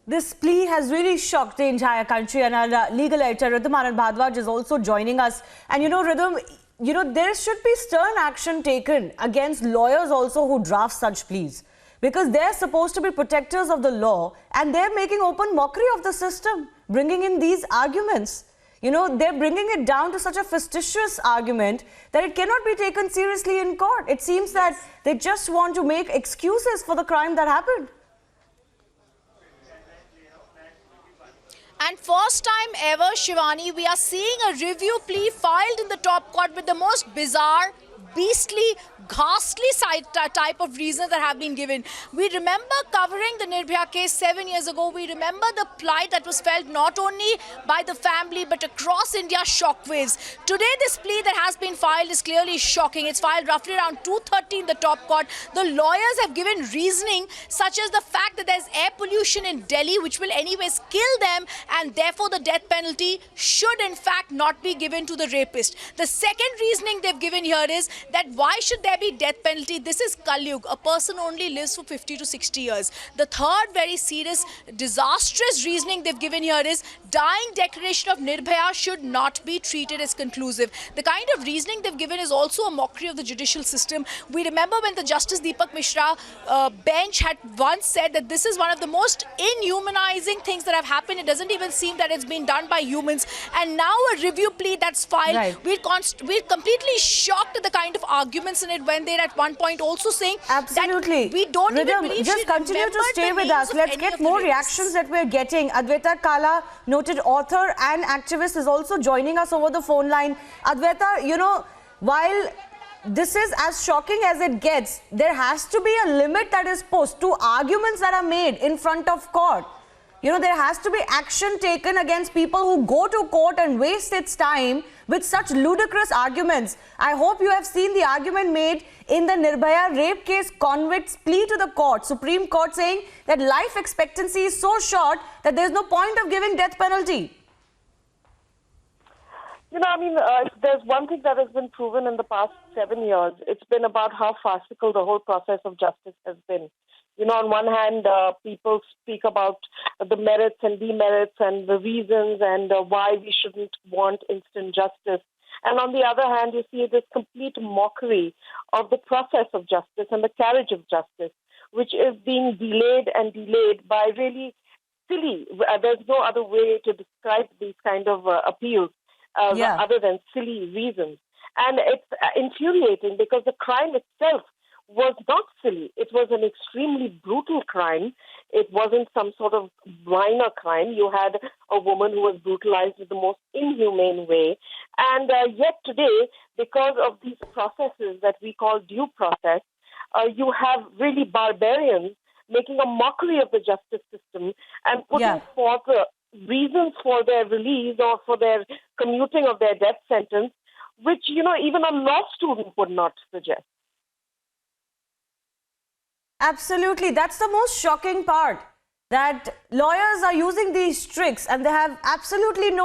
This plea has really shocked the entire country, and our legal editor Rhythm Bhadwaj is also joining us. And Rhythm, there should be stern action taken against lawyers also who draft such pleas, because they're supposed to be protectors of the law and they're making open mockery of the system, bringing in these arguments. They're bringing it down to such a facetious argument that it cannot be taken seriously in court. It seems that they just want to make excuses for the crime that happened. And first time ever, Shivani, we are seeing a review plea filed in the top court with the most bizarre, beastly, ghastly type of reasons that have been given. We remember covering the Nirbhaya case 7 years ago. We remember the plight that was felt not only by the family but across India, shockwaves. Today this plea that has been filed is clearly shocking. It's filed roughly around 2:30 in the top court. The lawyers have given reasoning such as the fact that there's air pollution in Delhi which will anyways kill them, and therefore the death penalty should in fact not be given to the rapist. The second reasoning they've given here is that why should there be death penalty? This is Kalyug. A person only lives for 50 to 60 years. The third very serious, disastrous reasoning they've given here is dying declaration of Nirbhaya should not be treated as conclusive. The kind of reasoning they've given is also a mockery of the judicial system. We remember when the Justice Deepak Mishra bench had once said that this is one of the most inhumanizing things that have happened. It doesn't even seem that it's been done by humans. And now a review plea that's filed, right. We're completely shocked at the kind of arguments in it, when they're at one point also saying absolutely that we don't Rhythm, even believe just continue to stay with us. Let's get more reactions that we're getting. Advaita Kala, noted author and activist, is also joining us over the phone line. Advaita, while this is as shocking as it gets, there has to be a limit that is posed to arguments that are made in front of court. There has to be action taken against people who go to court and waste its time with such ludicrous arguments. I hope you have seen the argument made in the Nirbhaya rape case convict's plea to the court, Supreme Court, saying that life expectancy is so short that there's no point of giving death penalty. There's one thing that has been proven in the past 7 years. It's been about how farcical the whole process of justice has been. On one hand, people speak about the merits and demerits and the reasons and why we shouldn't want instant justice. And on the other hand, you see this complete mockery of the process of justice and the carriage of justice, which is being delayed and delayed by really silly, there's no other way to describe these kind of appeals other than silly reasons. And it's infuriating because the crime itself was not silly. It was an extremely brutal crime. It wasn't some sort of minor crime. You had a woman who was brutalized in the most inhumane way. And yet today, because of these processes that we call due process, you have really barbarians making a mockery of the justice system and putting forth reasons for their release or for their commuting of their death sentence, which, even a law student would not suggest. Absolutely. That's the most shocking part, that lawyers are using these tricks and they have absolutely no